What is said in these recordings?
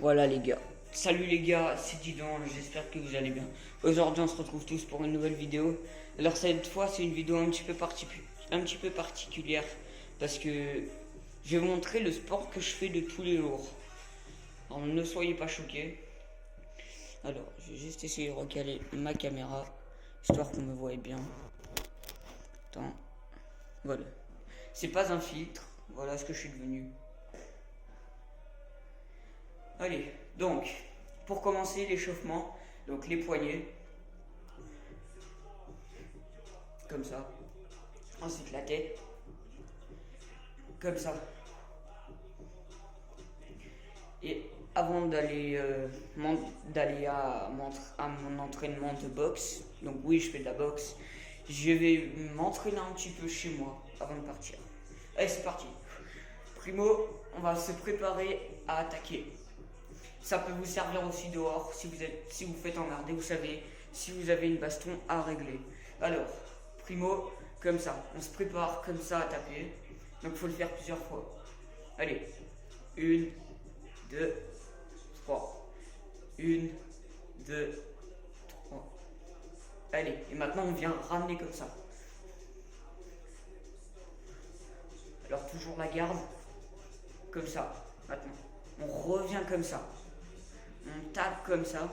Voilà les gars. Salut les gars, c'est Didon, j'espère que vous allez bien. Aujourd'hui on se retrouve tous pour une nouvelle vidéo. Alors cette fois c'est une vidéo un petit peu particulière parce que je vais vous montrer le sport que je fais de tous les jours. Alors ne soyez pas choqués. Alors je vais juste essayer de recaler ma caméra histoire qu'on me voie bien. Attends. Voilà. C'est pas un filtre, voilà ce que je suis devenu. Allez, donc, pour commencer l'échauffement, donc les poignets, comme ça. Ensuite la tête, comme ça. Et avant d'aller à mon entraînement de boxe, donc oui, je fais de la boxe, je vais m'entraîner un petit peu chez moi avant de partir. Allez, c'est parti. Primo, on va se préparer à attaquer. Ça peut vous servir aussi dehors si vous faites emmerder, vous savez, si vous avez une baston à régler. Alors, primo, comme ça, on se prépare comme ça à taper. Donc il faut le faire plusieurs fois. Allez, 1, 2, 3. 1, 2, 3. Allez, et maintenant on vient ramener comme ça. Alors toujours la garde, comme ça, maintenant. On revient comme ça. On tape comme ça.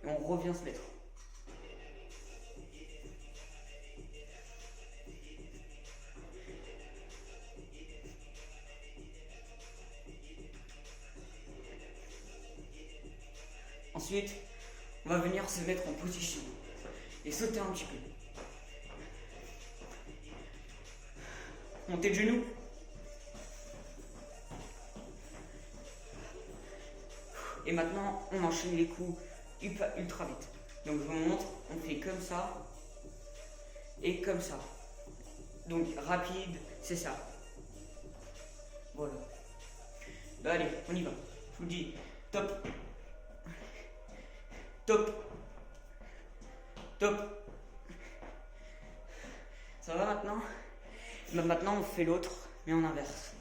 Et on revient se mettre. Ensuite, on va venir se mettre en position. Et sauter un petit peu. Montez de genoux. Et maintenant, on enchaîne les coups ultra vite. Donc je vous montre, on fait comme ça et comme ça. Donc rapide, c'est ça. Voilà. Bah, allez, on y va. Je vous dis, top. Top. Top. Ça va maintenant? Bah, maintenant, on fait l'autre, mais en inverse.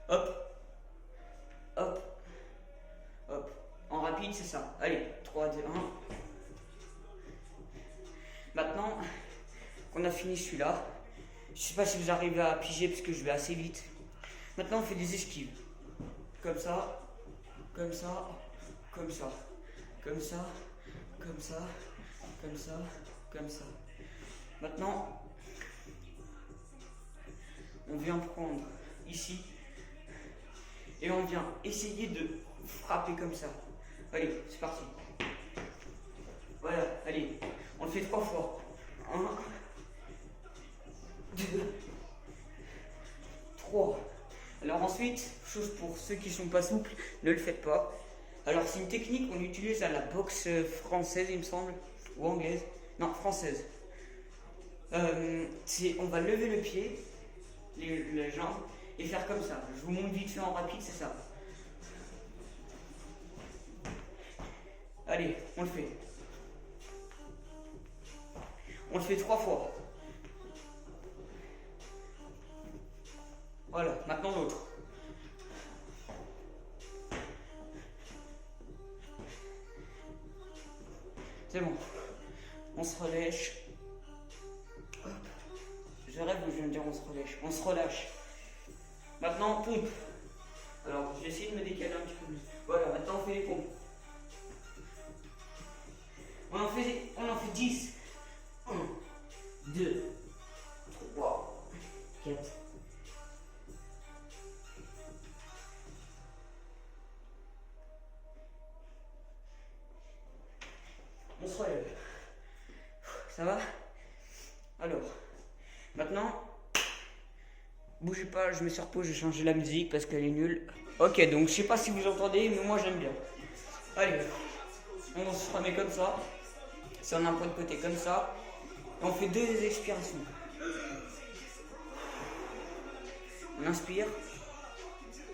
Hop. Hop. Hop. En rapide, c'est ça. Allez, 3, 2, 1. Maintenant qu'on a fini celui-là, je sais pas si vous arrivez à piger parce que je vais assez vite. Maintenant, on fait des esquives. Comme ça, comme ça, comme ça, comme ça, comme ça, comme ça, comme ça. Maintenant, on vient prendre ici et on vient essayer de frapper comme ça. Allez, c'est parti. Voilà, allez, on le fait 3 fois. 1, 2, 3. Alors ensuite, chose pour ceux qui sont pas souples, ne le faites pas. Alors c'est une technique qu'on utilise à la boxe française, il me semble, ou anglaise. Non, française. On va lever le pied, les jambes, et faire comme ça. Je vous montre vite fait en rapide, c'est ça. Allez, on le fait. On le fait 3 fois. Voilà, maintenant l'autre. C'est bon. On se relâche. Hop. Je rêve ou je viens de dire on se relâche. On se relâche. Maintenant, pompe. Alors, je vais essayer de me décaler un petit peu plus. Voilà, maintenant on fait les pompes. On en fait 10. 1, 2, 3, 4. On se relève. Ça va? Alors, maintenant, bougez pas, je me suis reposé, j'ai changé la musique parce qu'elle est nulle. Ok, donc je sais pas si vous entendez, mais moi j'aime bien. Allez, on se remet comme ça. Si on a un point de côté comme ça. Et on fait 2 expirations. On inspire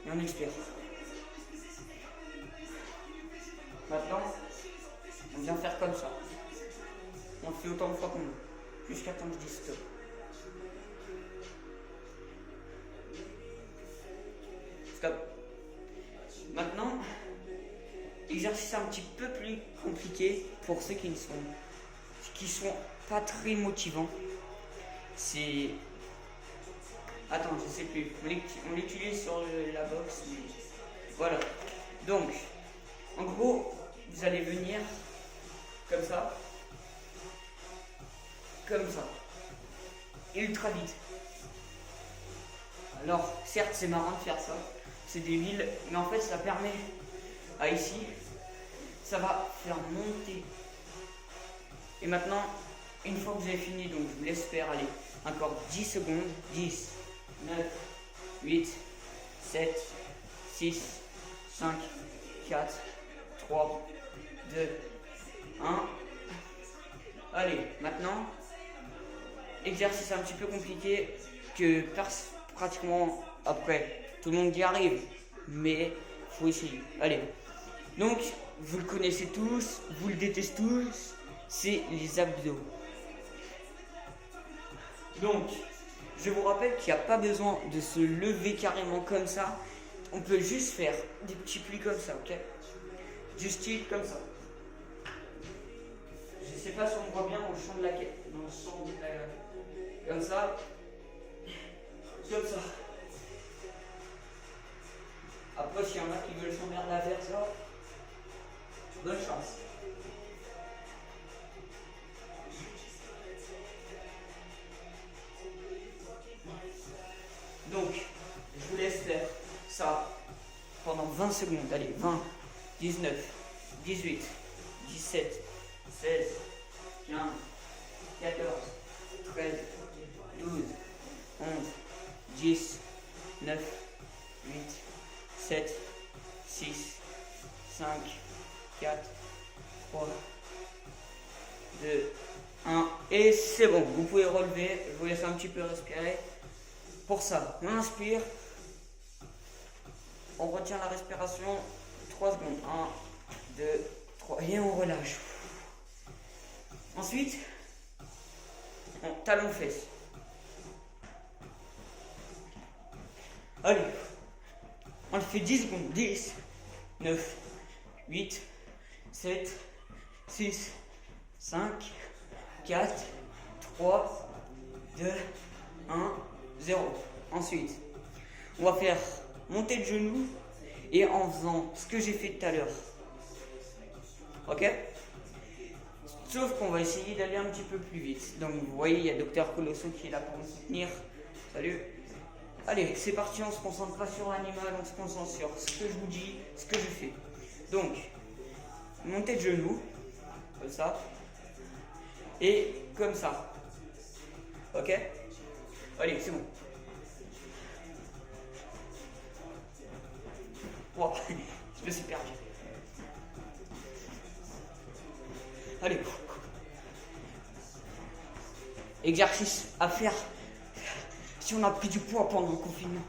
et on expire. Maintenant, on vient faire comme ça. On le fait autant de fois qu'on veut. Jusqu'à temps que je dise stop. Stop. exercice un petit peu plus compliqué pour ceux qui sont pas très motivants. C'est... Attends, je sais plus. On l'utilise sur la boxe. Mais... Voilà. Donc, en gros, vous allez venir comme ça. Comme ça. Ultra vite. Alors, certes, c'est marrant de faire ça. C'est débile. Mais en fait, ça permet à ici. Ça va faire monter. Et maintenant, une fois que vous avez fini, donc je vous laisse faire, allez, encore 10 secondes. 10, 9, 8, 7, 6, 5, 4, 3, 2, 1. Allez, maintenant, exercice un petit peu compliqué que pratiquement après, tout le monde y arrive, mais faut essayer. Allez, donc, vous le connaissez tous, vous le détestez tous, c'est les abdos. Donc, je vous rappelle qu'il n'y a pas besoin de se lever carrément comme ça. On peut juste faire des petits plis comme ça, ok? Du style comme ça. Je sais pas si on voit bien dans le champ de la quête. Dans le champ de la... Comme ça. Comme ça. Après, s'il y en a qui veulent s'emmerder à faire ça, bonne chance. Donc, je vous laisse faire ça pendant 20 secondes. Allez, 20, 19, 18, 17, 16, 15, 14, 13, 12, 11, 10, 9, 8, 7, 6, 5, 4, 3, 2, 1. Et c'est bon, vous pouvez relever. Je vous laisse un petit peu respirer. Pour ça, on inspire. On retient la respiration 3 secondes. 1, 2, 3. Et on relâche. Ensuite, on talon fesse. Allez, on le fait 10 secondes. 10, 9, 8, 7, 6, 5, 4, 3, 2, 1, 0. Ensuite, on va faire monter le genou et en faisant ce que j'ai fait tout à l'heure. Ok? Sauf qu'on va essayer d'aller un petit peu plus vite. Donc vous voyez, il y a Docteur Colosso qui est là pour me soutenir. Salut. Allez, c'est parti, on se concentre pas sur l'animal, on se concentre sur ce que je vous dis, ce que je fais. Donc, montée de genou, comme ça, et comme ça. Ok? Allez, c'est bon. Wow, je me suis perdu. Allez. Exercice à faire si on a pris du poids pendant le confinement.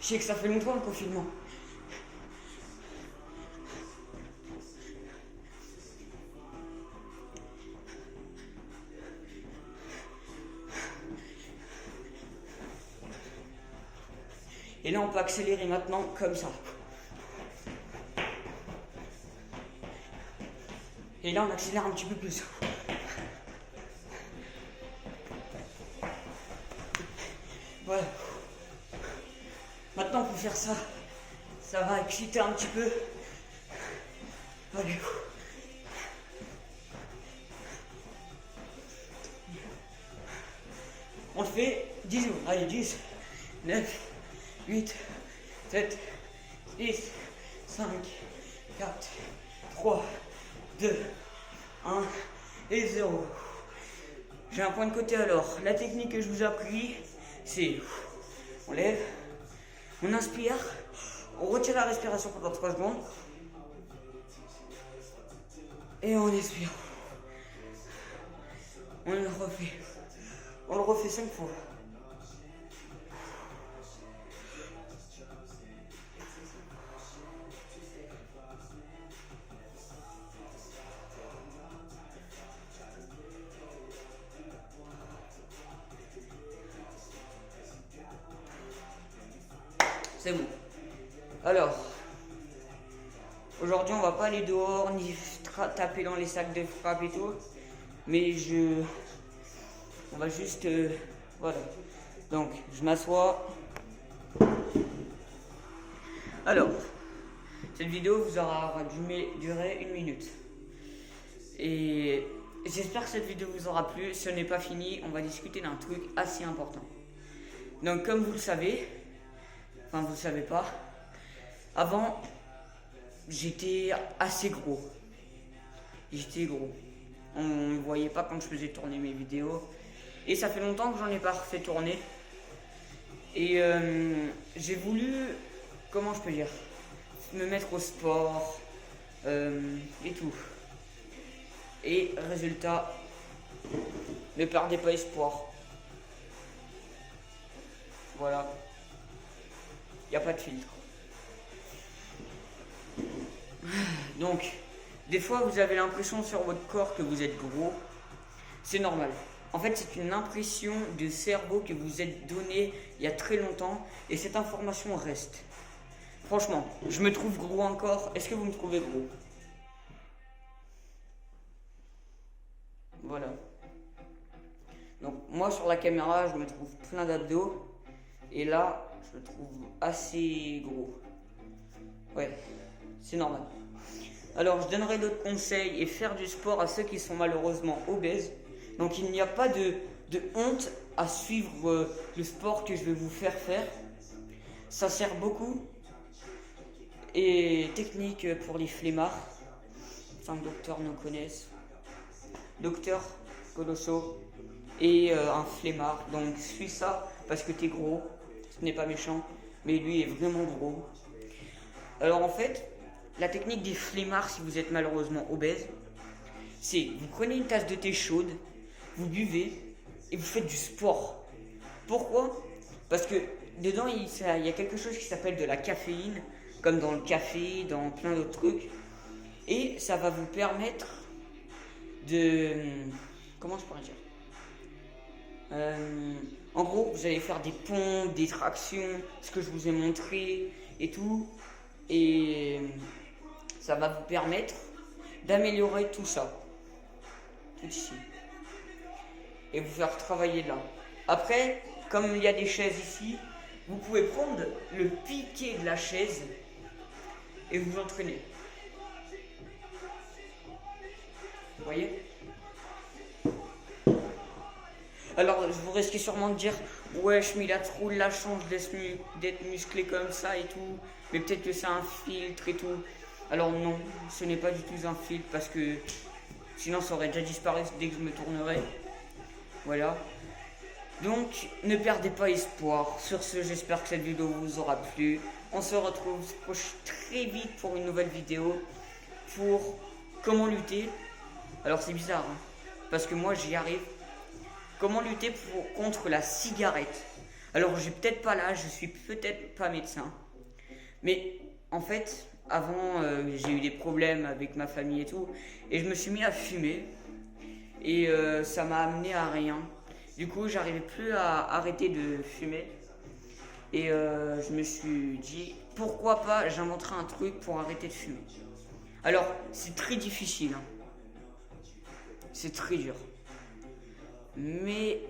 Je sais que ça fait longtemps le confinement. Et là, on peut accélérer maintenant comme ça. Et là, on accélère un petit peu plus. Voilà. Maintenant, pour faire ça, ça va exciter un petit peu. Allez. On le fait 10 secondes. Allez, 10, 9, 8, 7, 6, 5, 4, 3, 2, 1 et 0. J'ai un point de côté alors. La technique que je vous ai appris, c'est on lève, on inspire, on retire la respiration pendant 3 secondes et on expire. On le refait. On le refait 5 fois. C'est bon. Alors, Aujourd'hui, on va pas aller dehors ni taper dans les sacs de frappe et tout. Mais on va juste, voilà. Donc, je m'assois. Alors, cette vidéo vous aura duré 1 minute. Et j'espère que cette vidéo vous aura plu. Si ce n'est pas fini, on va discuter d'un truc assez important. Donc, comme vous le savez, enfin vous le savez pas, avant, j'étais assez gros. J'étais gros. On ne me voyait pas quand je faisais tourner mes vidéos. Et ça fait longtemps que j'en ai pas fait tourner. Et j'ai voulu, comment je peux dire, me mettre au sport et tout. Et résultat, ne perdez pas espoir. Voilà. Il n'y a pas de filtre. Donc, des fois vous avez l'impression sur votre corps que vous êtes gros. C'est normal. En fait, c'est une impression de cerveau que vous êtes donnée il y a très longtemps et cette information reste. Franchement, je me trouve gros encore. Est-ce que vous me trouvez gros? Voilà. Donc, moi sur la caméra, je me trouve plein d'abdos et là, je me trouve assez gros. Ouais, c'est normal. Alors, je donnerai d'autres conseils et faire du sport à ceux qui sont malheureusement obèses. Donc, il n'y a pas de honte à suivre le sport que je vais vous faire faire. Ça sert beaucoup. Et technique pour les flemmards. Enfin, le docteur nous connaissent. Docteur Colosso et un flemmard. Donc, suis ça parce que t'es gros. Ce n'est pas méchant, mais lui est vraiment gros. Alors, en fait, la technique des flemmards, si vous êtes malheureusement obèse, c'est vous prenez une tasse de thé chaude, vous buvez et vous faites du sport. Pourquoi? Parce que dedans il y a quelque chose qui s'appelle de la caféine, comme dans le café, dans plein d'autres trucs. Et ça va vous permettre de... Comment je pourrais dire? En gros, vous allez faire des pompes, des tractions, ce que je vous ai montré et tout. Et ça va vous permettre d'améliorer tout ça. Tout ici. Et vous faire travailler là. Après, comme il y a des chaises ici, vous pouvez prendre le piquet de la chaise et vous entraîner. Vous voyez? Alors, vous risquez sûrement de dire, wesh, mais il a trop la chance d'être musclé comme ça et tout. Mais peut-être que c'est un filtre et tout. Alors non, ce n'est pas du tout un filtre parce que sinon ça aurait déjà disparu dès que je me tournerais. Voilà. Donc, ne perdez pas espoir. Sur ce, j'espère que cette vidéo vous aura plu. On se retrouve très vite pour une nouvelle vidéo pour comment lutter. Alors c'est bizarre, hein, parce que moi j'y arrive. Comment lutter contre la cigarette. Alors j'ai peut-être pas l'âge, je suis peut-être pas médecin. Mais en fait, avant j'ai eu des problèmes avec ma famille et tout. Et je me suis mis à fumer. Et ça m'a amené à rien. Du coup, j'arrivais plus à arrêter de fumer. Et je me suis dit, pourquoi pas j'inventerai un truc pour arrêter de fumer. Alors, c'est très difficile. Hein. C'est très dur. Mais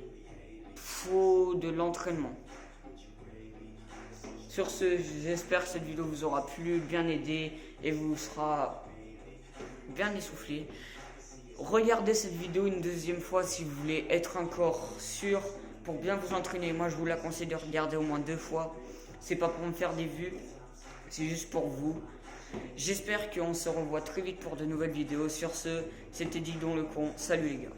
faut de l'entraînement. Sur ce, j'espère que cette vidéo vous aura plu, bien aidé et vous sera bien essoufflé. Regardez cette vidéo une deuxième fois si vous voulez être encore sûr pour bien vous entraîner. Moi, je vous la conseille de regarder au moins 2 fois. C'est pas pour me faire des vues, c'est juste pour vous. J'espère qu'on se revoit très vite pour de nouvelles vidéos. Sur ce, c'était Didon le con. Salut les gars.